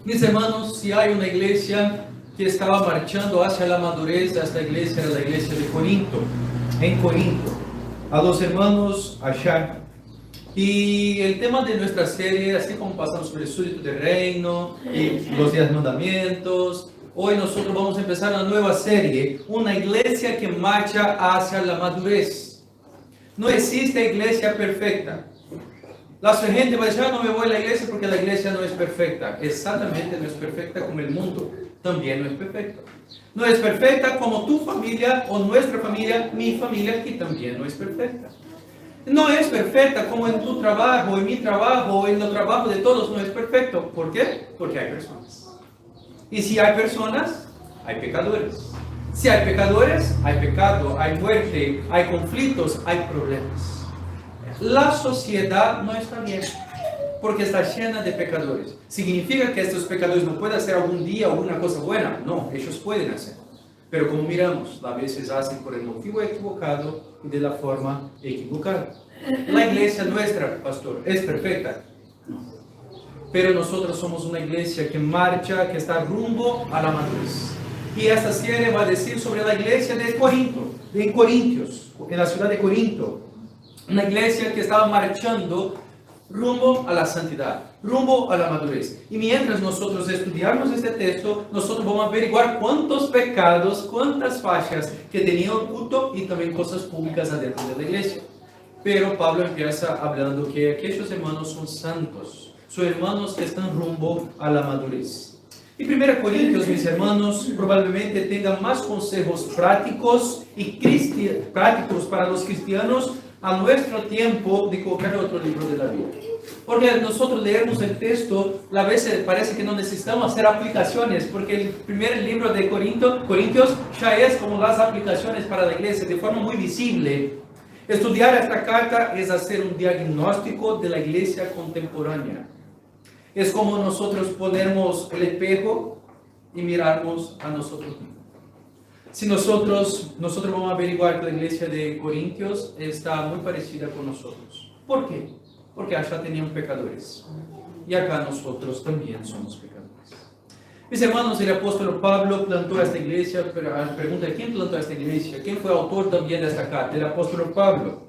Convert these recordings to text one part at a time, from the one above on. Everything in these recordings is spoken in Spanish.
Mis hermanos, si hay una iglesia que estaba marchando hacia la madurez, esta iglesia era la iglesia de Corinto, en Corinto. A los hermanos allá. Y el tema de nuestra serie, así como pasamos por el súbdito del reino y los 10 mandamientos, hoy nosotros vamos a empezar una nueva serie, una iglesia que marcha hacia la madurez. No existe iglesia perfecta. La gente va a decir, no me voy a la iglesia porque la iglesia no es perfecta. Exactamente, no es perfecta como el mundo. También no es perfecta. No es perfecta como tu familia o nuestra familia, mi familia, que también no es perfecta. No es perfecta como en tu trabajo, en mi trabajo, o en el trabajo de todos, no es perfecto. ¿Por qué? Porque hay personas. Y si hay personas, hay pecadores. Si hay pecadores, hay pecado, hay muerte, hay conflictos, hay problemas. La sociedad no está bien, porque está llena de pecadores. ¿Significa que estos pecadores no pueden hacer algún día alguna cosa buena? No, ellos pueden hacer. Pero como miramos, a veces hacen por el motivo equivocado y de la forma equivocada. La iglesia nuestra, pastor, ¿es perfecta? No. Pero nosotros somos una iglesia que marcha, que está rumbo a la madurez. Y esta serie va a decir sobre la iglesia de Corinto, de Corintios, en la ciudad de Corinto. Una iglesia que estaba marchando rumbo a la santidad, rumbo a la madurez. Y mientras nosotros estudiamos este texto, nosotros vamos a averiguar cuántos pecados, cuántas fallas que tenía oculto y también cosas públicas adentro de la iglesia. Pero Pablo empieza hablando que aquellos hermanos son santos, son hermanos que están rumbo a la madurez. Y 1 Corintios, mis hermanos, probablemente tenga más consejos prácticos y prácticos para los cristianos a nuestro tiempo de cualquier otro libro de la Biblia. Porque nosotros leemos el texto, a veces parece que no necesitamos hacer aplicaciones, porque el primer libro de Corintios ya es como las aplicaciones para la iglesia, de forma muy visible. Estudiar esta carta es hacer un diagnóstico de la iglesia contemporánea. Es como nosotros ponemos el espejo y mirarnos a nosotros mismos. Si nosotros vamos a averiguar que la iglesia de Corintios está muy parecida con nosotros. ¿Por qué? Porque allá tenían pecadores. Y acá nosotros también somos pecadores. Mis hermanos, el apóstol Pablo plantó esta iglesia, pero la pregunta es, ¿quién plantó esta iglesia? ¿Quién fue autor también de esta carta? El apóstol Pablo.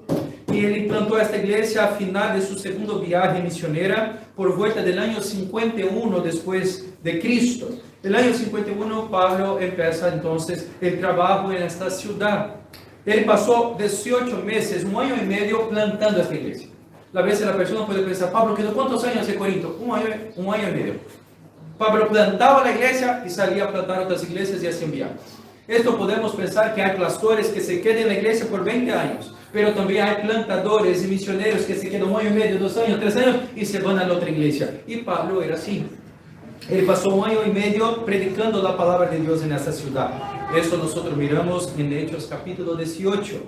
Y él plantó esta iglesia a final de su segundo viaje misionera, por vuelta del año 51 después de Cristo. El año 51 Pablo empieza entonces el trabajo en esta ciudad. Él pasó 18 meses, un año y medio plantando esta iglesia. A veces la persona puede pensar, Pablo, ¿cuántos años en Corinto? Un año y medio. Pablo plantaba la iglesia y salía a plantar otras iglesias y hacían viajes. Esto podemos pensar que hay pastores que se quedan en la iglesia por 20 años, pero también hay plantadores y misioneros que se quedan un año y medio, 2 años, 3 años y se van a la otra iglesia. Y Pablo era así. Él pasó un año y medio predicando la palabra de Dios en esta ciudad. Esto nosotros miramos en Hechos capítulo 18.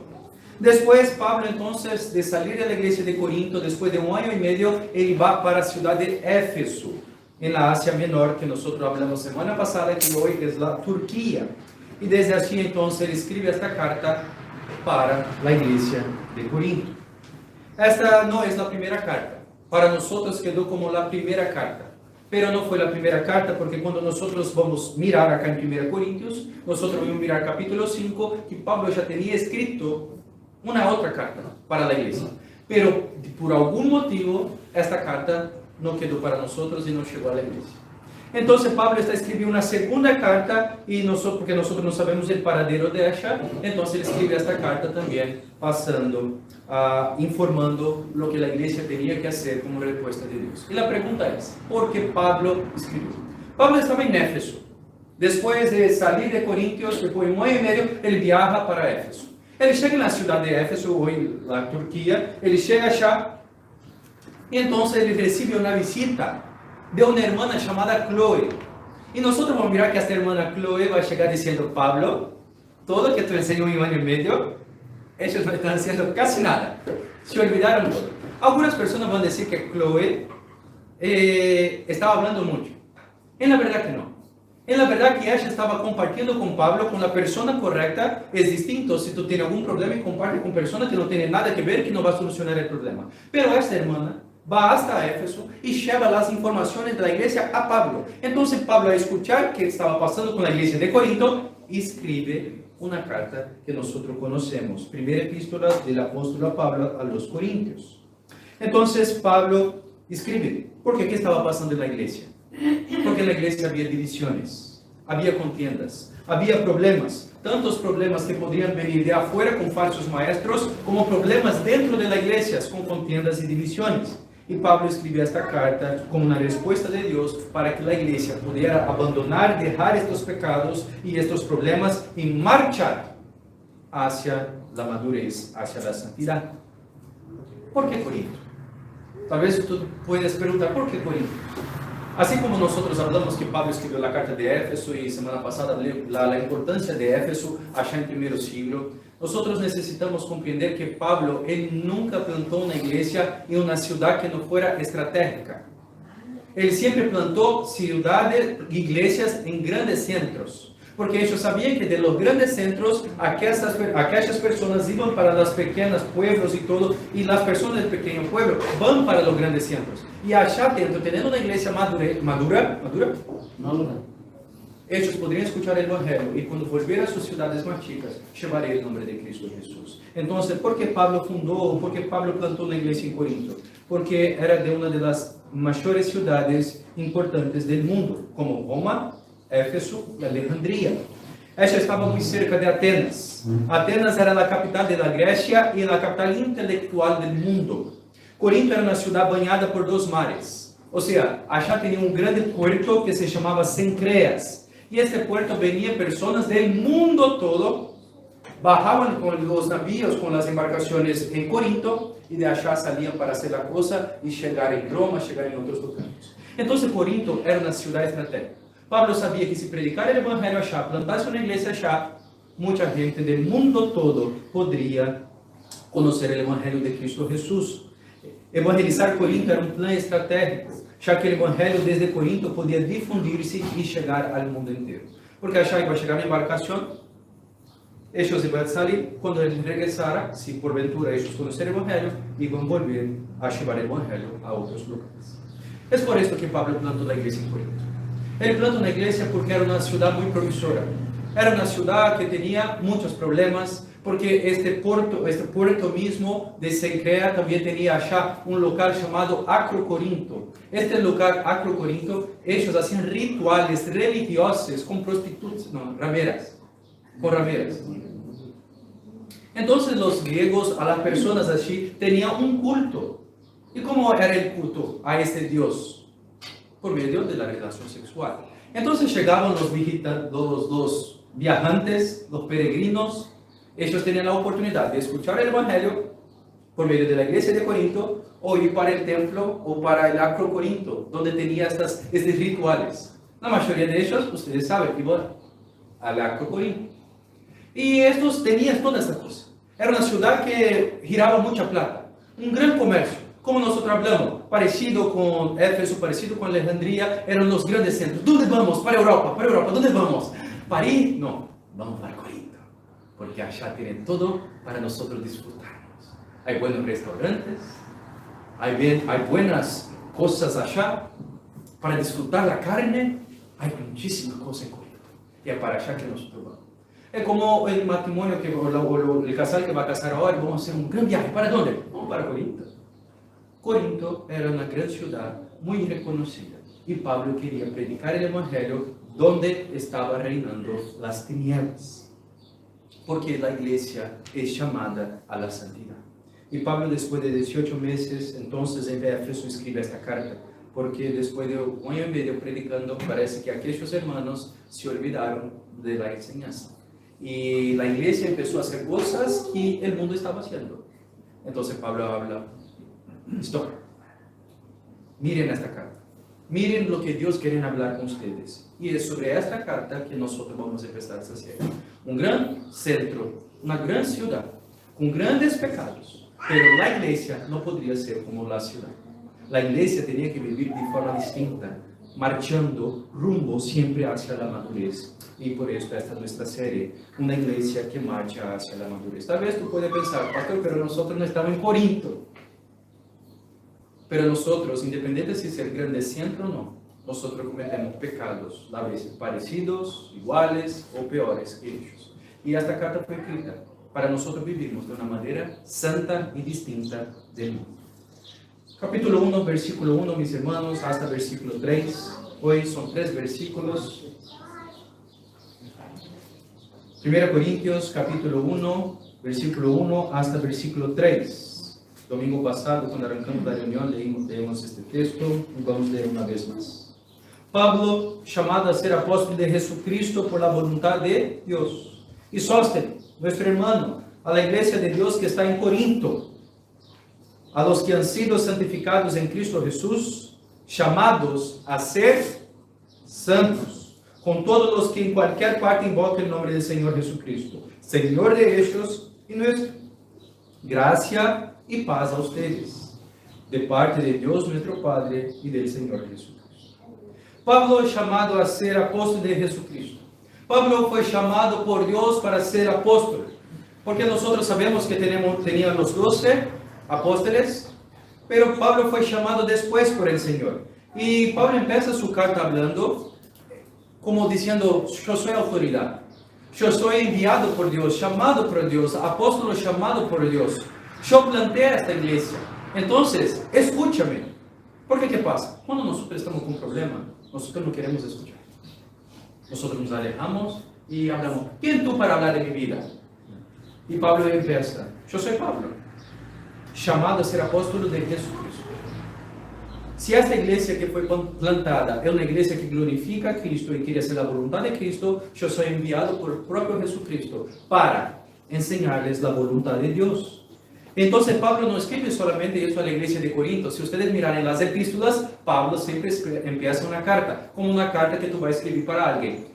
Después Pablo entonces de salir de la iglesia de Corinto, después de un año y medio, él va para la ciudad de Éfeso, en la Asia Menor, que nosotros hablamos semana pasada, que hoy es la Turquía. Y desde allí entonces él escribe esta carta para la iglesia de Corinto. Esta no es la primera carta. Para nosotros quedó como la primera carta. Pero no fue la primera carta, porque cuando nosotros vamos a mirar acá en 1 Corintios, nosotros vamos a mirar capítulo 5, que Pablo ya tenía escrito una otra carta para la iglesia. Pero por algún motivo, esta carta no quedó para nosotros y no llegó a la iglesia. Entonces Pablo está escribiendo una segunda carta, y porque nosotros no sabemos el paradero de ella, entonces él escribe esta carta también, informando lo que la iglesia tenía que hacer como respuesta de Dios. Y la pregunta es, ¿por qué Pablo escribió? Pablo estaba en Éfeso. Después de salir de Corintios, después de un año y medio, él viaja para Éfeso. Él llega en la ciudad de Éfeso, hoy en la Turquía, él llega allá, y entonces él recibe una visita de una hermana llamada Chloe. Y nosotros vamos a mirar que esta hermana Chloe va a llegar diciendo, Pablo, todo lo que tú enseñó en un año y medio, ellos no están haciendo casi nada. Se olvidaron todo. Algunas personas van a decir que Chloe estaba hablando mucho. En la verdad que no. En la verdad que ella estaba compartiendo con Pablo, con la persona correcta. Es distinto si tú tienes algún problema y comparte con personas que no tienen nada que ver, que no va a solucionar el problema. Pero esta hermana va hasta Éfeso y lleva las informaciones de la iglesia a Pablo. Entonces Pablo, al escuchar qué estaba pasando con la iglesia de Corinto, escribe una carta que nosotros conocemos, primera epístola del apóstol Pablo a los Corintios. Entonces Pablo escribe, ¿por qué? ¿Qué estaba pasando en la iglesia? Porque en la iglesia había divisiones, había contiendas, había problemas, tantos problemas que podrían venir de afuera con falsos maestros, como problemas dentro de la iglesia con contiendas y divisiones. Y Pablo escribió esta carta como una respuesta de Dios para que la iglesia pudiera abandonar, dejar estos pecados y estos problemas y marchar hacia la madurez, hacia la santidad. ¿Por qué Corinto? Tal vez tú puedes preguntar, ¿por qué Corinto? Así como nosotros hablamos que Pablo escribió la carta de Éfeso y semana pasada la importancia de Éfeso allá en primer siglo, nosotros necesitamos comprender que Pablo, él nunca plantó una iglesia en una ciudad que no fuera estratégica. Él siempre plantó ciudades, iglesias en grandes centros, porque ellos sabían que de los grandes centros, aquellas personas iban para los pequeños pueblos y todo, y las personas del pequeño pueblo van para los grandes centros. Y allá dentro, teniendo una iglesia madura, ellos podrían escuchar el Evangelio y cuando volvieran a sus ciudades más chicas, llevarían el nombre de Cristo Jesús. Entonces, ¿por qué Pablo fundó, por qué Pablo plantó una iglesia en Corinto? Porque era de una de las mayores ciudades importantes del mundo, como Roma, Éfeso y Alejandría. Ella estaba muy cerca de Atenas. Atenas era la capital de la Grecia y la capital intelectual del mundo. Corinto era una ciudad bañada por dos mares. O sea, allá tenía un grande puerto que se llamaba Cencreas. Y este puerto venían personas del mundo todo, bajaban con los navíos, con las embarcaciones en Corinto, y de allá salían para hacer la cosa y llegar en Roma, llegar en otros lugares. Entonces Corinto era una ciudad estratégica. Pablo sabía que si predicara el Evangelio allá, plantase una iglesia allá, mucha gente del mundo todo podría conocer el Evangelio de Cristo Jesús. Evangelizar Corinto era un plan estratégico, ya que el Evangelio desde Corinto podía difundirse y llegar al mundo entero. Porque allá iba a llegar una embarcación, ellos iban a salir, cuando él regresara, si por ventura ellos conocieran el Evangelio, iban a volver a llevar el Evangelio a otros lugares. Es por esto que Pablo plantó la iglesia en Corinto. Él plantó una iglesia porque era una ciudad muy promisora. Era una ciudad que tenía muchos problemas, porque este puerto mismo de Cencrea también tenía allá un local llamado Acrocorinto. Este lugar, Acrocorinto, ellos hacían rituales religiosos con prostitutas, con rameras. Entonces los griegos, a las personas allí, tenían un culto. ¿Y cómo era el culto a este Dios? Por medio de la relación sexual. Entonces llegaban los viajantes, los peregrinos. Ellos tenían la oportunidad de escuchar el Evangelio por medio de la iglesia de Corinto, o ir para el templo o para el Acrocorinto, donde tenía estos rituales. La mayoría de ellos, ustedes saben, iban al Acrocorinto. Y estos tenían toda esta cosa. Era una ciudad que giraba mucha plata, un gran comercio. Como nosotros hablamos, parecido con Éfeso, parecido con Alejandría, eran los grandes centros. ¿Dónde vamos? Para Europa, ¿dónde vamos? París, no, vamos para Corinto, porque allá tienen todo para nosotros disfrutarnos. Hay buenos restaurantes, hay buenas cosas allá, para disfrutar la carne, hay muchísimas cosas en Corinto, y es para allá que nosotros vamos. Es como el matrimonio, o el casal que va a casar ahora, vamos a hacer un gran viaje. ¿Para dónde? Vamos para Corinto. Corinto era una gran ciudad muy reconocida y Pablo quería predicar el Evangelio donde estaba reinando las tinieblas, porque la iglesia es llamada a la santidad. Y Pablo, después de 18 meses, entonces en Éfeso escribe esta carta, porque después de un año y medio predicando, parece que aquellos hermanos se olvidaron de la enseñanza. Y la iglesia empezó a hacer cosas que el mundo estaba haciendo. Entonces Pablo habla: stop. Miren esta carta. Miren lo que Dios quiere hablar con ustedes. Y es sobre esta carta que nosotros vamos a empezar esta serie. Un gran centro, una gran ciudad, con grandes pecados. Pero la iglesia no podría ser como la ciudad. La iglesia tenía que vivir de forma distinta, marchando rumbo siempre hacia la madurez. Y por eso esta es nuestra serie, una iglesia que marcha hacia la madurez. Tal vez tú puedes pensar: pastor, pero nosotros no estamos en Corinto. Pero nosotros, independiente de ser grandes siempre o no, nosotros cometemos pecados, a veces parecidos, iguales o peores que ellos. Y esta carta fue escrita para nosotros vivirmos de una manera santa y distinta del mundo. Capítulo 1, versículo 1, mis hermanos, hasta versículo 3. Hoy son 3 versículos. 1 Corintios, capítulo 1, versículo 1 hasta versículo 3. Domingo pasado, cuando arrancamos la reunión, leímos este texto y vamos a leer una vez más. Pablo, chamado a ser apóstolo de Jesucristo por la voluntad de Dios. Y Sóstenes, nuestro hermano, a la iglesia de Dios que está en Corinto, a los que han sido santificados en Cristo Jesús, llamados a ser santos, con todos los que en cualquier parte invoquen el nombre del Señor Jesucristo, Señor de ellos y nuestro. Gracia y paz a ustedes, de parte de Dios nuestro Padre y del Señor Jesucristo. Pablo es llamado a ser apóstol de Jesucristo. Pablo fue llamado por Dios para ser apóstol, porque nosotros sabemos que tenían los 12 apóstoles, pero Pablo fue llamado después por el Señor. Y Pablo empieza su carta hablando, como diciendo, yo soy autoridad, yo soy enviado por Dios, llamado por Dios, apóstolo llamado por Dios. Yo planteé esta iglesia, entonces, escúchame. Porque ¿qué pasa? Cuando nosotros estamos con un problema, nosotros no queremos escuchar. Nosotros nos alejamos y hablamos, ¿quién tú para hablar de mi vida? Y Pablo empieza, yo soy Pablo, llamado a ser apóstolo de Jesucristo. Si esta iglesia que fue plantada es una iglesia que glorifica a Cristo y quiere hacer la voluntad de Cristo, yo soy enviado por el propio Jesucristo para enseñarles la voluntad de Dios. Entonces Pablo no escribe solamente eso a la iglesia de Corinto. Si ustedes miran en las epístolas, Pablo siempre empieza una carta, como una carta que tú vas a escribir para alguien.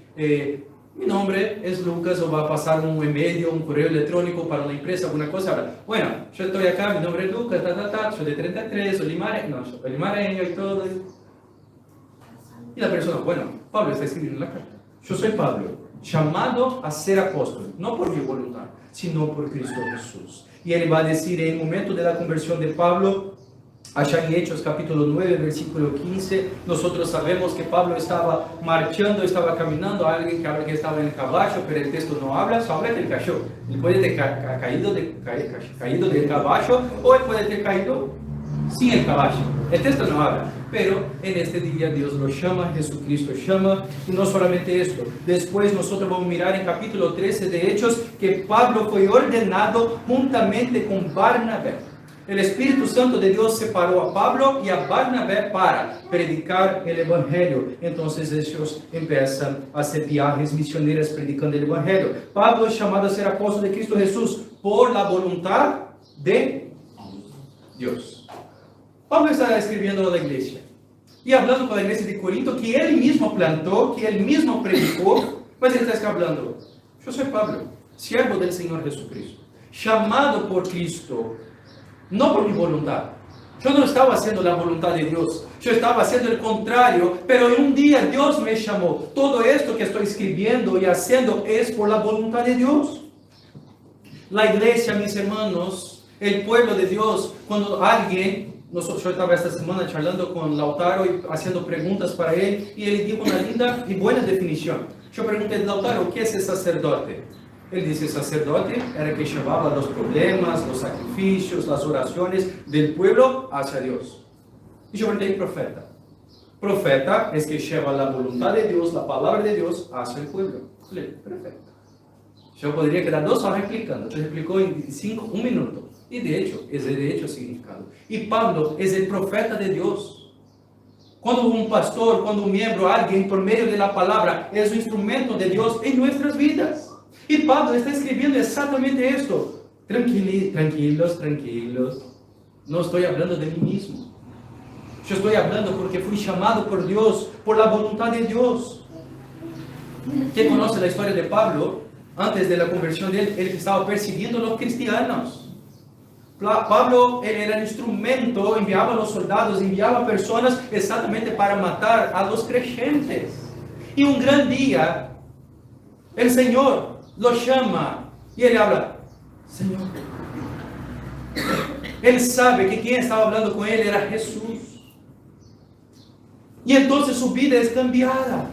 Mi nombre es Lucas, o va a pasar un email, un correo electrónico para una empresa, alguna cosa. Ahora, bueno, yo estoy acá, mi nombre es Lucas, soy de 33, soy limareño y todo. Y la persona, bueno, Pablo está escribiendo la carta. Yo soy Pablo, llamado a ser apóstol, no por mi voluntad, sino por Cristo Jesús. Y él va a decir en el momento de la conversión de Pablo, allá en Hechos capítulo 9, versículo 15, nosotros sabemos que Pablo estaba marchando, estaba caminando, alguien que habla que estaba en el caballo, pero el texto no habla, solo habla que él cayó. Él puede ter caído del caballo, o él puede ter caído sin el caballo. El texto no habla, pero en este día Dios lo llama, Jesucristo llama, y no solamente esto. Después nosotros vamos a mirar en capítulo 13 de Hechos que Pablo fue ordenado juntamente con Barnabé. El Espíritu Santo de Dios separó a Pablo y a Barnabé para predicar el Evangelio. Entonces ellos empiezan a hacer viajes misioneras predicando el Evangelio. Pablo es llamado a ser apóstol de Cristo Jesús por la voluntad de Dios. Pablo está escribiendo a la iglesia y hablando con la iglesia de Corinto que él mismo plantó, que él mismo predicó, mas él está hablando, yo soy Pablo, siervo del Señor Jesucristo, llamado por Cristo, no por mi voluntad. Yo no estaba haciendo la voluntad de Dios, yo estaba haciendo el contrario, pero un día Dios me llamó. Todo esto que estoy escribiendo y haciendo es por la voluntad de Dios. La iglesia, mis hermanos, el pueblo de Dios, cuando alguien... Yo estaba esta semana charlando con Lautaro y haciendo preguntas para él, y él dio una linda y buena definición. Yo pregunté, Lautaro, ¿qué es el sacerdote? Él dice, sacerdote era el que llevaba los problemas, los sacrificios, las oraciones del pueblo hacia Dios. Y yo pregunté, profeta. Profeta es que lleva la voluntad de Dios, la palabra de Dios hacia el pueblo. Perfecto. Yo podría quedar 2 horas explicando. Yo explicó en 1 minuto. Y de hecho, es de hecho el significado. Y Pablo es el profeta de Dios. Cuando un pastor, cuando un miembro, alguien por medio de la palabra es un instrumento de Dios en nuestras vidas. Y Pablo está escribiendo exactamente esto. Tranquilos. No estoy hablando de mí mismo. Yo estoy hablando porque fui llamado por Dios, por la voluntad de Dios. ¿Quién conoce la historia de Pablo? Antes de la conversión de él estaba persiguiendo a los cristianos. Pablo era el instrumento, enviaba a los soldados, enviaba a personas exactamente para matar a los creyentes. Y un gran día, el Señor lo llama y él habla, Señor, Él sabe que quien estaba hablando con él era Jesús. Y entonces su vida es cambiada.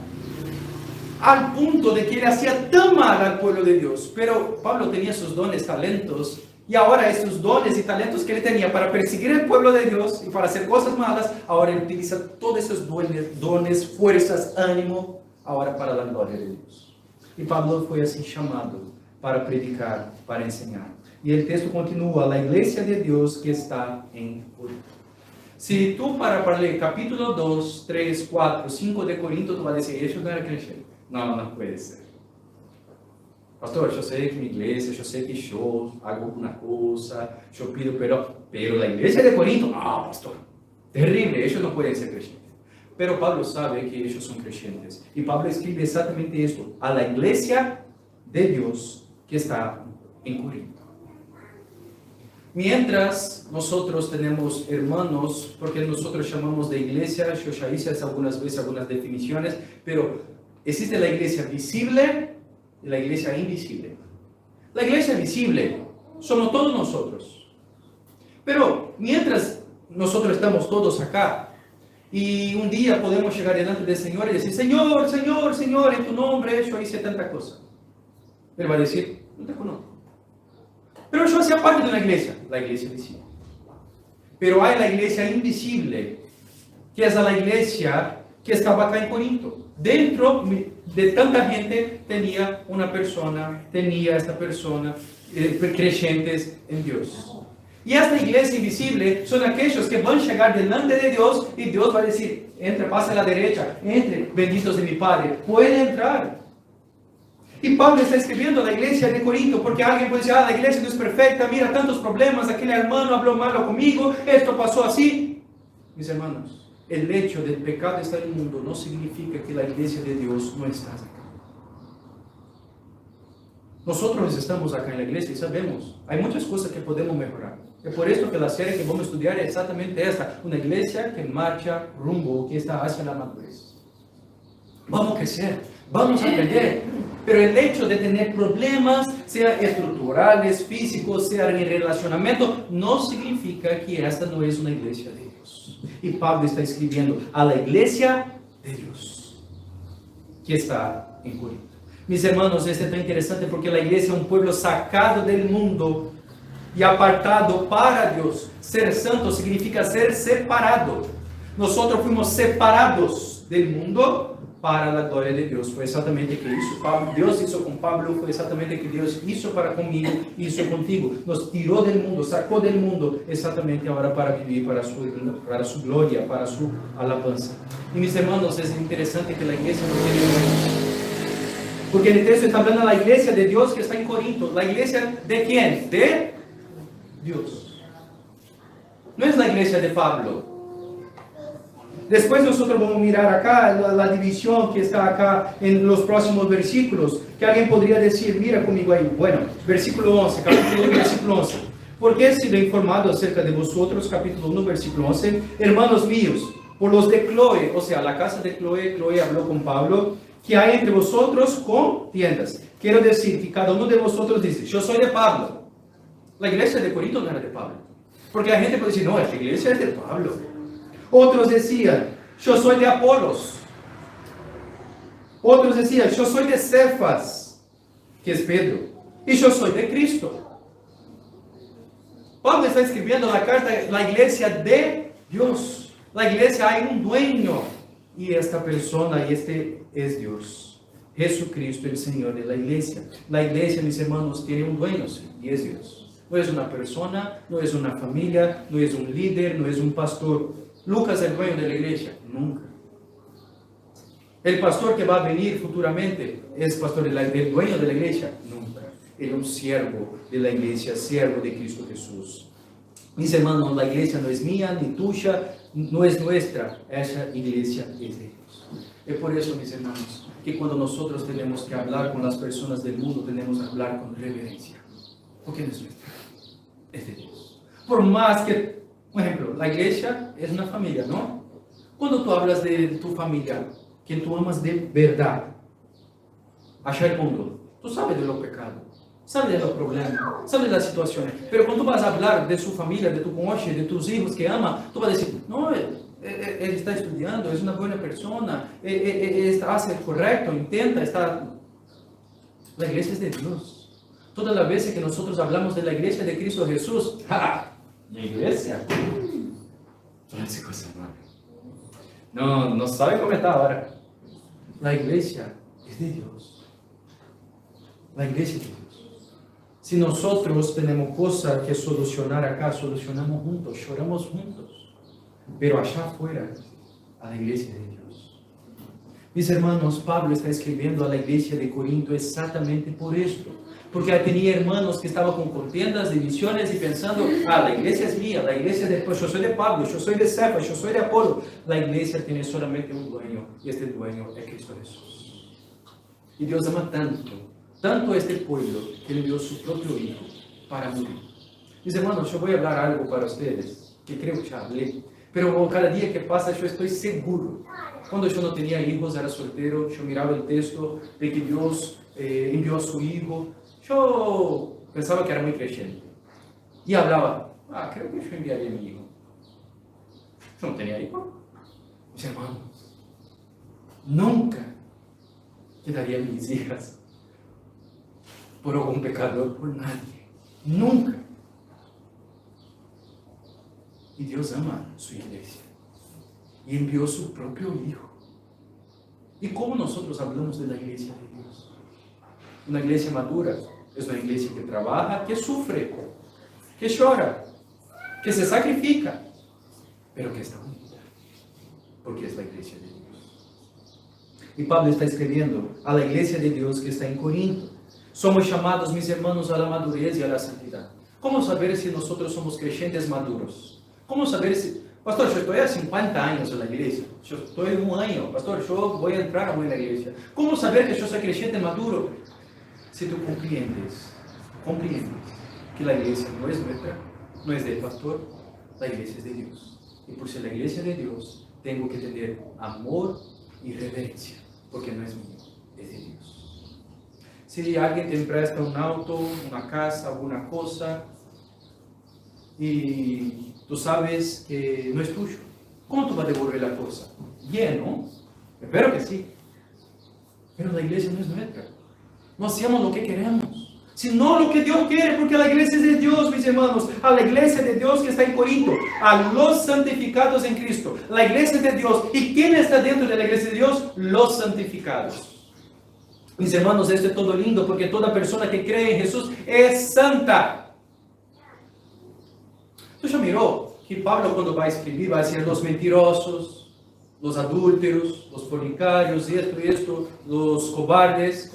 Al punto de que le hacía tan mal al pueblo de Dios. Pero Pablo tenía sus dones, talentos. Y ahora esos dones y talentos que él tenía para perseguir al pueblo de Dios y para hacer cosas malas, ahora él utiliza todos esos dones, fuerzas, ánimo, ahora para la gloria de Dios. Y Pablo fue así llamado para predicar, para enseñar. Y el texto continúa, la iglesia de Dios que está en Corinto. Si tú para leer capítulo 2, 3, 4, 5 de Corinto, tú vas a decir, eso no era creyente. No, no puede ser. Pastor, yo sé que mi iglesia, yo sé que yo hago una cosa, yo pido perdón, pero la iglesia de Corinto, no, pastor, terrible, ellos no pueden ser creyentes. Pero Pablo sabe que ellos son creyentes. Y Pablo escribe exactamente esto, a la iglesia de Dios que está en Corinto. Mientras nosotros tenemos hermanos, porque nosotros llamamos de iglesia, yo ya hice algunas veces algunas definiciones, pero existe la iglesia visible y la iglesia invisible. La iglesia visible somos todos nosotros. Pero mientras nosotros estamos todos acá, y un día podemos llegar delante del Señor y decir, Señor, Señor, Señor, en tu nombre yo hice tanta cosa. Él va a decir, no te conozco. Pero yo hacía parte de una iglesia, la iglesia visible. Pero hay la iglesia invisible, que es la iglesia que estaba acá en Corinto. Dentro de tanta gente tenía esta persona, creyentes en Dios. Y esta iglesia invisible son aquellos que van a llegar delante de Dios y Dios va a decir, entre, pase a la derecha, entre, benditos de mi Padre, puede entrar. Y Pablo está escribiendo a la iglesia de Corinto, porque alguien puede decir, la iglesia no es perfecta, mira tantos problemas, aquel hermano habló malo conmigo, esto pasó así. Mis hermanos, el hecho del pecado está en el mundo no significa que la iglesia de Dios no está acá. Nosotros estamos acá en la iglesia y sabemos, hay muchas cosas que podemos mejorar. Es por esto que la serie que vamos a estudiar es exactamente esta, una iglesia que marcha rumbo, que está hacia la madurez. Vamos a crecer, vamos a aprender, pero el hecho de tener problemas, sea estructurales, físicos, sea en relacionamiento, no significa que esta no es una iglesia de Dios. Y Pablo está escribiendo a la iglesia de Dios, que está en Corinto. Mis hermanos, esto es tan interesante porque la iglesia es un pueblo sacado del mundo y apartado para Dios. Ser santo significa ser separado. Nosotros fuimos separados del mundo para la gloria de Dios. Fue exactamente lo que hizo Dios hizo con Pablo, fue exactamente lo que Dios hizo para conmigo, hizo contigo. Nos tiró del mundo, sacó del mundo, exactamente ahora para vivir para su gloria, para su alabanza. Y mis hermanos, es interesante que la iglesia no tiene nombre. Porque el texto está hablando de la iglesia de Dios que está en Corinto. ¿La iglesia de quién? De Dios. No es la iglesia de Pablo. Después nosotros vamos a mirar acá la división que está acá en los próximos versículos. Que alguien podría decir, mira conmigo ahí. Bueno, versículo 11, capítulo 1, versículo 11. Porque he sido informado acerca de vosotros, capítulo 1, versículo 11. Hermanos míos, por los de Cloé, o sea, la casa de Cloé, Cloé habló con Pablo, que hay entre vosotros contiendas. Quiero decir que cada uno de vosotros dice, yo soy de Pablo. La iglesia de Corinto no era de Pablo. Porque la gente puede decir, no, esta iglesia es de Pablo. Otros decían, yo soy de Apolos. Otros decían, yo soy de Cefas, que es Pedro. Y yo soy de Cristo. Pablo está escribiendo la carta, la iglesia de Dios. La iglesia hay un dueño. Y esta persona, y este es Dios. Jesucristo, el Señor de la iglesia. La iglesia, mis hermanos, tiene un dueño, sí, y es Dios. No es una persona, no es una familia, no es un líder, no es un pastor. Lucas es el dueño de la iglesia. Nunca. El pastor que va a venir futuramente es pastor el dueño de la iglesia. Nunca. Él es un siervo de la iglesia, siervo de Cristo Jesús. Mis hermanos, la iglesia no es mía ni tuya, no es nuestra, esa iglesia es de Dios. Es por eso, mis hermanos, que cuando nosotros tenemos que hablar con las personas del mundo, tenemos que hablar con reverencia. Porque no es nuestra, es de Dios. Por más que, por ejemplo, la iglesia es una familia, ¿no? Cuando tú hablas de tu familia, quien tú amas de verdad, allá el mundo, tú sabes de los pecados, sabe de los problemas, sabe de las situaciones. Pero cuando tú vas a hablar de su familia, de tu cónyuge, de tus hijos que ama, tú vas a decir, no, él está estudiando, es una buena persona, hace el correcto, intenta, está... La iglesia es de Dios. Todas las veces que nosotros hablamos de la iglesia de Cristo Jesús, ¡ja! La iglesia, hace cosas malas. No sabe cómo está ahora. La iglesia es de Dios. La iglesia es de Dios. Si nosotros tenemos cosas que solucionar acá, solucionamos juntos, lloramos juntos. Pero allá afuera, a la iglesia de Dios. Mis hermanos, Pablo está escribiendo a la iglesia de Corinto exactamente por esto. Porque tenía hermanos que estaban con contiendas, divisiones y pensando, la iglesia es mía, la iglesia es de, pues yo soy de Pablo, yo soy de Cefas, yo soy de Apolo. La iglesia tiene solamente un dueño y este dueño es Cristo Jesús. Y Dios ama tanto a este pueblo que le dio su propio hijo para morir. Mis hermanos, yo voy a hablar algo para ustedes, que creo que ya hablé, pero cada día que pasa yo estoy seguro. Cuando yo no tenía hijos, era soltero, yo miraba el texto de que Dios envió a su hijo. Yo pensaba que era muy creyente. Y hablaba, creo que yo enviaría a mi hijo. Yo no tenía hijo. Mis hermanos, nunca quedaría mis hijas por algún pecador, por nadie. Nunca. Y Dios ama su iglesia. Y envió su propio hijo. ¿Y cómo nosotros hablamos de la iglesia de Dios? Una iglesia madura es una iglesia que trabaja, que sufre, que llora, que se sacrifica, pero que está unida, porque es la iglesia de Dios. Y Pablo está escribiendo a la iglesia de Dios que está en Corinto. Somos llamados, mis hermanos, a la madurez y a la santidad. ¿Cómo saber si nosotros somos creyentes maduros? ¿Cómo saber si... Pastor, yo estoy a 50 años en la iglesia. Yo estoy un año. Pastor, yo voy a entrar a una iglesia. ¿Cómo saber que yo soy creyente maduro? Si tú comprendes que la iglesia no es nuestra, no es del pastor, la iglesia es de Dios. Y por ser la iglesia de Dios, tengo que tener amor y reverencia, porque no es mío, es de Dios. Si alguien te presta un auto, una casa, alguna cosa, y tú sabes que no es tuyo, ¿cómo tú vas a devolver la cosa? Bien, ¿no? Espero que sí. Pero la iglesia no es nuestra. No hacemos lo que queremos, sino lo que Dios quiere, porque la iglesia es de Dios, mis hermanos. A la iglesia de Dios que está en Corinto, a los santificados en Cristo. La iglesia es de Dios. ¿Y quién está dentro de la iglesia de Dios? Los santificados. Mis hermanos, esto es todo lindo, porque toda persona que cree en Jesús es santa. Tú ya miró que Pablo, cuando va a escribir, va a decir los mentirosos, los adúlteros, los fornicarios, y esto, los cobardes,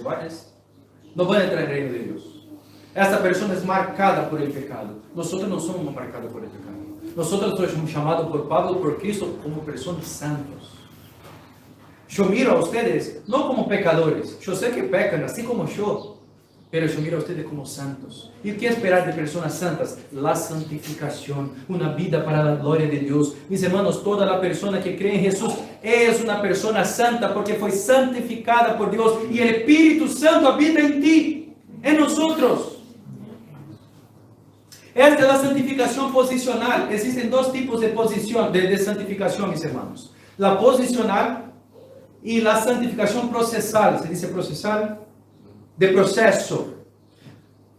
no van a entrar en el reino de Dios. Esta persona es marcada por el pecado. Nosotros no somos marcados por el pecado. Nosotros somos llamados por Pablo, por Cristo, como personas santos. Yo miro a ustedes no como pecadores. Yo sé que pecan, así como yo. Pero yo miro a ustedes como santos. ¿Y qué esperar de personas santas? La santificación, una vida para la gloria de Dios. Mis hermanos, toda la persona que cree en Jesús es una persona santa porque fue santificada por Dios y el Espíritu Santo habita en ti, en nosotros. Esta es la santificación posicional. Existen dos tipos de posición, de santificación, mis hermanos. La posicional y la santificación procesal. ¿Se dice procesal? De proceso.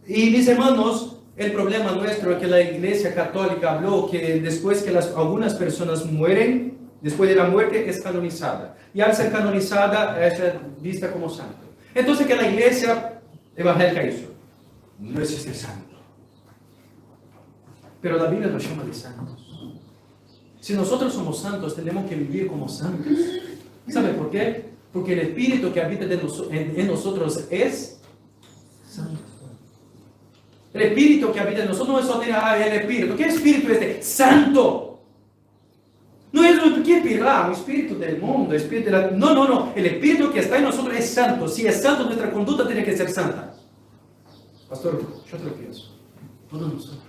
Y mis hermanos, el problema nuestro es que la Iglesia Católica habló que después que algunas personas mueren, después de la muerte es canonizada. Y al ser canonizada es vista como santo. Entonces, que la Iglesia evangélica hizo? No existe santo. Pero la Biblia nos llama de santos. Si nosotros somos santos, tenemos que vivir como santos. ¿Sabe por qué? Porque el Espíritu que habita en nosotros es santo. El Espíritu que habita en nosotros no es solo el Espíritu. ¿Qué Espíritu es este? Santo. No es un espíritu del mundo, espíritu de la... No. El Espíritu que está en nosotros es santo. Si es santo, nuestra conducta tiene que ser santa. Pastor, yo tropiezo. Todos nosotros.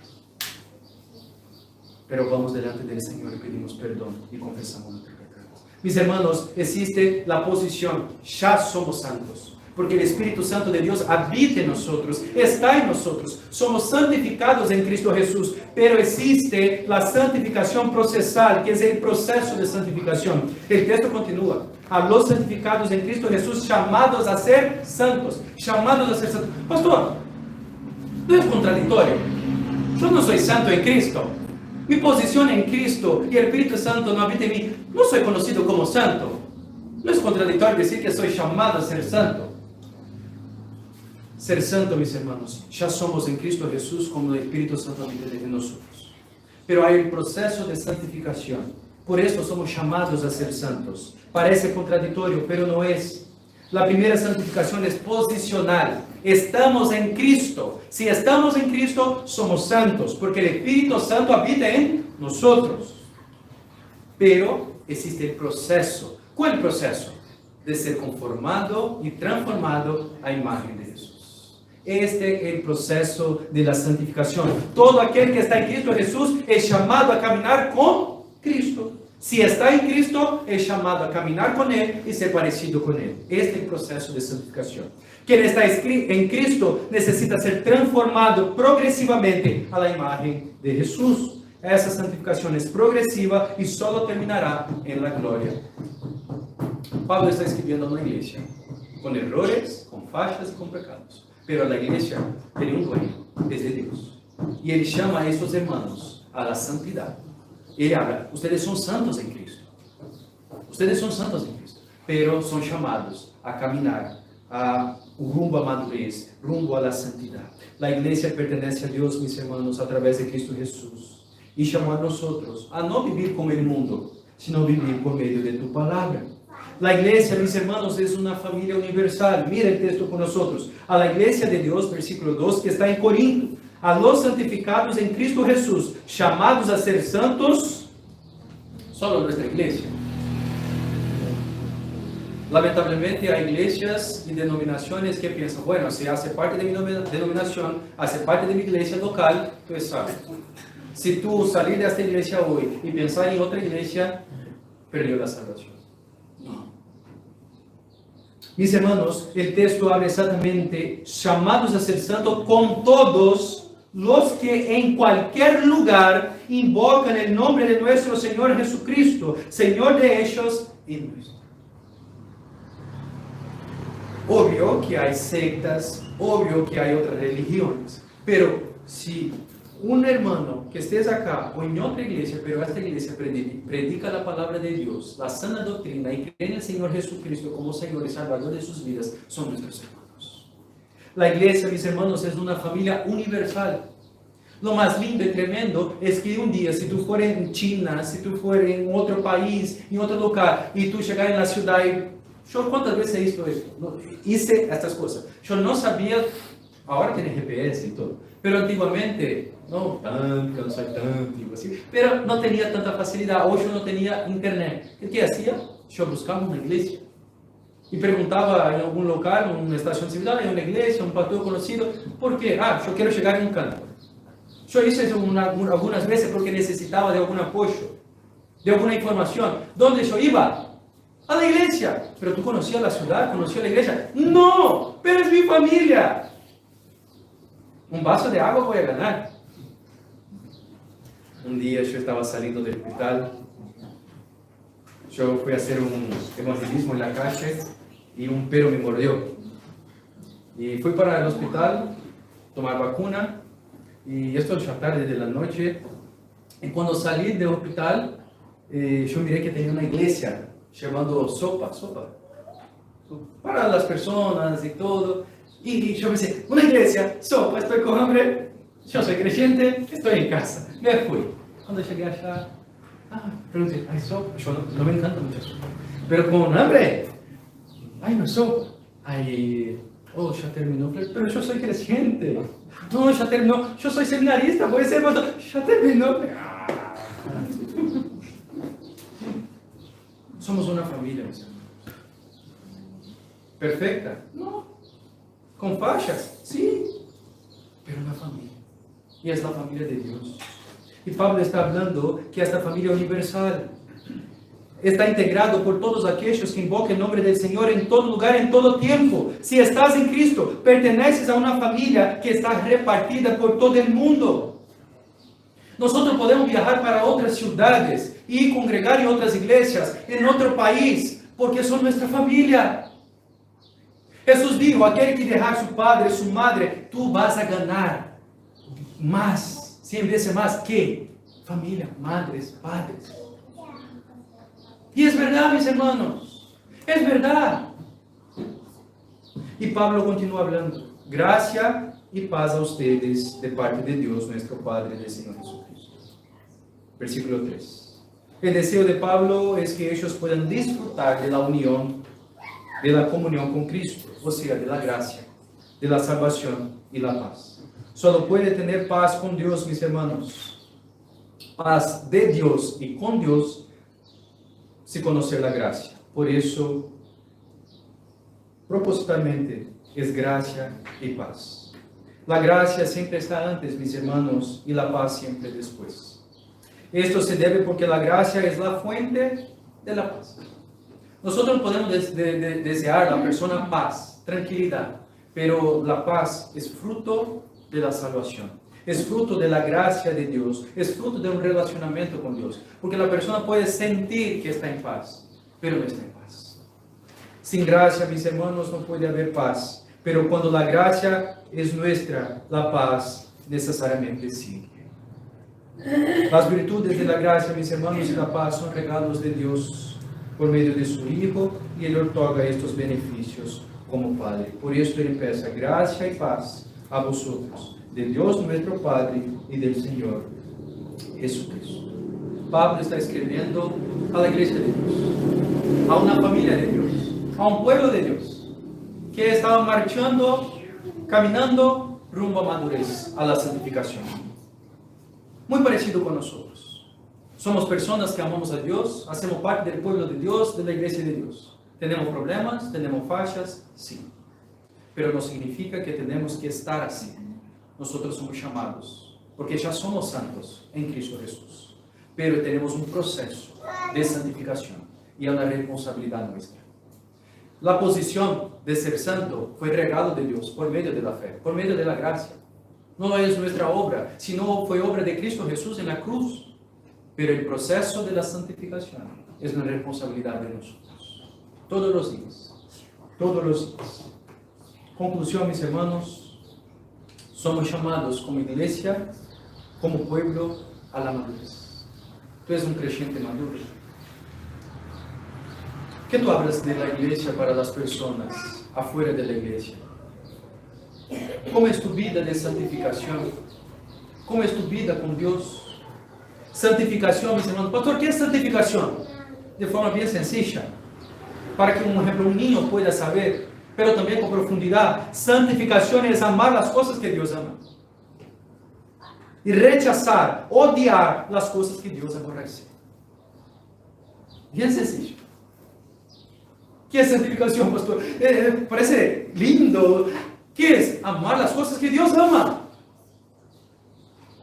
Pero vamos delante del Señor y pedimos perdón y confesamos nuestros pecados. Mis hermanos, existe la posición, ya somos santos. porque el Espíritu Santo de Dios habita en nosotros, está en nosotros. Somos santificados en Cristo Jesús, pero existe la santificación procesal, que es el proceso de santificación. El texto continúa. A los santificados en Cristo Jesús, llamados a ser santos. Llamados a ser santos. Pastor, ¿no es contradictorio? Yo no soy santo en Cristo. Mi posición en Cristo y el Espíritu Santo no habita en mí. No soy conocido como santo. ¿No es contradictorio decir que soy llamado a ser santo? Ser santo, mis hermanos, ya somos en Cristo Jesús como el Espíritu Santo habita en nosotros. Pero hay el proceso de santificación. Por eso somos llamados a ser santos. Parece contradictorio, pero no es. La primera santificación es posicional. Estamos en Cristo. Si estamos en Cristo, somos santos, porque el Espíritu Santo habita en nosotros. Pero existe el proceso. ¿Cuál proceso? De ser conformado y transformado a imagen de Jesús. Este es el proceso de la santificación. Todo aquel que está en Cristo Jesús es llamado a caminar con Cristo. Si está en Cristo, es llamado a caminar con Él y ser parecido con Él. Este es el proceso de santificación. Quien está en Cristo necesita ser transformado progresivamente a la imagen de Jesús. Esa santificación es progresiva y solo terminará en la gloria. Pablo está escribiendo a una iglesia con errores, con fallas y con pecados. Pero la iglesia tiene un dueño, es de Dios. Y Él llama a esos hermanos a la santidad. Él habla, ustedes son santos en Cristo. Ustedes son santos en Cristo. Pero son llamados a caminar rumbo a madurez, rumbo a la santidad. La iglesia pertenece a Dios, mis hermanos, a través de Cristo Jesús. Y llamó a nosotros a no vivir como el mundo, sino vivir por medio de tu palabra. La iglesia, mis hermanos, es una familia universal. Mira el texto con nosotros. A la iglesia de Dios, versículo 2, que está en Corinto. A los santificados en Cristo Jesús, llamados a ser santos, solo nuestra iglesia. Lamentablemente hay iglesias y denominaciones que piensan, bueno, si hace parte de mi denominación, hace parte de mi iglesia local, tú es salvo. Si tú salir de esta iglesia hoy y pensar en otra iglesia, perdió la salvación. No. Mis hermanos, el texto habla exactamente, llamados a ser santos con todos los que en cualquier lugar invocan el nombre de nuestro Señor Jesucristo, Señor de ellos y nuestro. Obvio que hay sectas, obvio que hay otras religiones, pero si un hermano que estés acá o en otra iglesia, pero esta iglesia predica la palabra de Dios, la sana doctrina y cree en el Señor Jesucristo como Señor y Salvador de sus vidas, son nuestros hermanos. La iglesia, mis hermanos, es una familia universal. Lo más lindo y tremendo es que un día, si tú fueras en China, si tú fueras en otro país, en otro lugar, y tú llegas en la ciudad y... Yo cuántas veces he visto esto, ¿no? Hice estas cosas. Yo no sabía, ahora tiene GPS y todo, pero antiguamente, no soy tan antiguo así, pero no tenía tanta facilidad, o yo no tenía internet. ¿Qué hacía? Yo buscaba una iglesia. Y preguntaba en algún local, en una estación civil, en una iglesia, un pastor conocido, ¿por qué? Yo quiero llegar en un canto. Yo hice eso algunas veces porque necesitaba de algún apoyo, de alguna información. ¿Dónde yo iba? A la iglesia. ¿Pero tú conocías la ciudad? ¿Conocías la iglesia? No, pero es mi familia. Un vaso de agua voy a ganar. Un día yo estaba saliendo del hospital. Yo fui a hacer un evangelismo en la calle y un perro me mordió. Y fui para el hospital, tomar vacuna. Y esto ya tarde de la noche. Y cuando salí del hospital, yo miré que tenía una iglesia llevando sopa para las personas y todo. Y yo pensé, una iglesia, sopa, estoy con hambre, yo soy creyente, estoy en casa. Me fui. Cuando llegué allá, pregunté, ¿hay sopa? Yo no me encanta mucho sopa, pero con hambre, no sopa. Ya terminó, pero yo soy creyente. No, ya terminó, yo soy seminarista, puede ser, ya terminó. Somos una familia, mis hermanos. ¿Perfecta? No. ¿Con fachas? Sí. Pero una familia. Y es la familia de Dios. Y Pablo está hablando que esta familia es universal. está integrado por todos aquellos que invocan el nombre del Señor en todo lugar, en todo tiempo. Si estás en Cristo, perteneces a una familia que está repartida por todo el mundo. Nosotros podemos viajar para otras ciudades y congregar en otras iglesias, en otro país, porque son nuestra familia. Jesús dijo, aquel que dejar su padre, su madre, tú vas a ganar más, 100 veces más que familia, madres, padres. Y es verdad, mis hermanos, es verdad. Y Pablo continúa hablando, gracia y paz a ustedes de parte de Dios, nuestro Padre, del Señor Jesucristo. Versículo 3. El deseo de Pablo es que ellos puedan disfrutar de la unión, de la comunión con Cristo, o sea, de la gracia, de la salvación y la paz. Solo puede tener paz con Dios, mis hermanos. Paz de Dios y con Dios, si conocer la gracia. Por eso, propositalmente, es gracia y paz. La gracia siempre está antes, mis hermanos, y la paz siempre después. Esto se debe porque la gracia es la fuente de la paz. Nosotros podemos desear a la persona paz, tranquilidad, pero la paz es fruto de la salvación. Es fruto de la gracia de Dios, es fruto de un relacionamiento con Dios, porque la persona puede sentir que está en paz, pero no está en paz. Sin gracia, mis hermanos, no puede haber paz, pero cuando la gracia es nuestra, la paz necesariamente sigue. Las virtudes de la gracia, mis hermanos, y la paz son regalos de Dios por medio de su Hijo, y Él otorga estos beneficios como Padre. Por esto Él empieza, gracia y paz a vosotros, de Dios nuestro Padre y del Señor Jesucristo. Pablo está escribiendo a la iglesia de Dios, a una familia de Dios, a un pueblo de Dios, que estaba marchando, caminando rumbo a madurez, a la santificación. Muy parecido con nosotros. Somos personas que amamos a Dios, hacemos parte del pueblo de Dios, de la iglesia de Dios. ¿Tenemos problemas? ¿Tenemos fallas? Sí. Pero no significa que tenemos que estar así. Nosotros somos llamados, porque ya somos santos en Cristo Jesús. Pero tenemos un proceso de santificación y es una responsabilidad nuestra. La posición de ser santo fue regalo de Dios por medio de la fe, por medio de la gracia. No es nuestra obra, sino fue obra de Cristo Jesús en la cruz. Pero el proceso de la santificación es una responsabilidad de nosotros. Todos los días. Todos los días. Conclusión, mis hermanos, somos llamados como iglesia, como pueblo, a la madurez. Tú eres un creyente maduro. ¿Qué tú hablas de la iglesia para las personas afuera de la iglesia? ¿Cómo es tu vida de santificación? ¿Cómo es tu vida con Dios? Santificación, mis hermanos. Pastor, ¿qué es santificación? De forma bien sencilla, para que, por ejemplo, un niño pueda saber, pero también con profundidad. Santificación es amar las cosas que Dios ama y rechazar, odiar las cosas que Dios aborrece. Bien sencillo. ¿Qué es santificación, pastor? Parece lindo. ¿Qué es? Amar las cosas que Dios ama.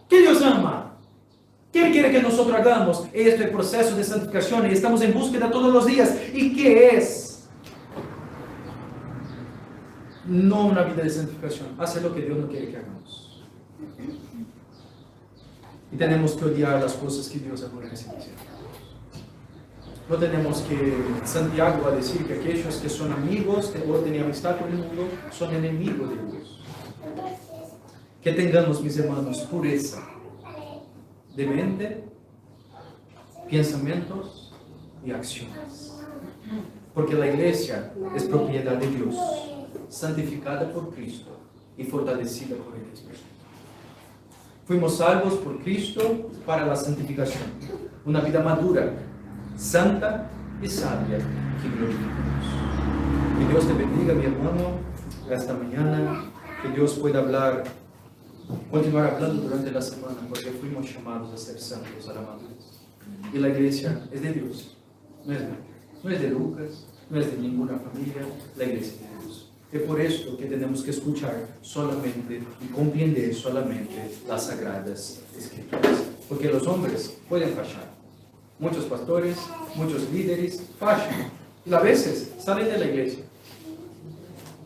¿Qué Dios ama? ¿Qué quiere que nosotros hagamos? Este es el proceso de santificación y estamos en búsqueda todos los días. ¿Y qué es? No una vida de santificación. Hacer lo que Dios no quiere que hagamos. Y tenemos que odiar las cosas que Dios aborrece. No tenemos que, Santiago va a decir que aquellos que son amigos o tienen amistad con el mundo son enemigos de Dios. Que tengamos, mis hermanos, pureza de mente, pensamientos y acciones. Porque la iglesia es propiedad de Dios, santificada por Cristo y fortalecida por el Espíritu. Fuimos salvos por Cristo para la santificación, una vida madura, santa y sabia que glorifica a Dios. Que Dios te bendiga, mi hermano, esta mañana, que Dios pueda continuar hablando durante la semana, porque fuimos llamados a ser santos, a la madurez. Y la iglesia es de Dios, no es mía, no es de Lucas, no es de ninguna familia, la iglesia es de Dios. Es por esto que tenemos que escuchar solamente y comprender solamente las sagradas escrituras, porque los hombres pueden fallar. Muchos pastores, muchos líderes fallan y a veces salen de la iglesia,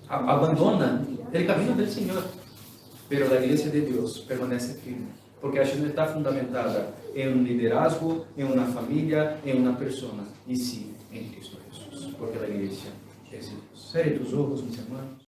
abandonan el camino del Señor, pero la iglesia de Dios permanece firme, porque ella no está fundamentada en un liderazgo, en una familia, en una persona, y sí en Cristo Jesús, porque la iglesia es Dios. Cierre tus ojos, mis hermanos.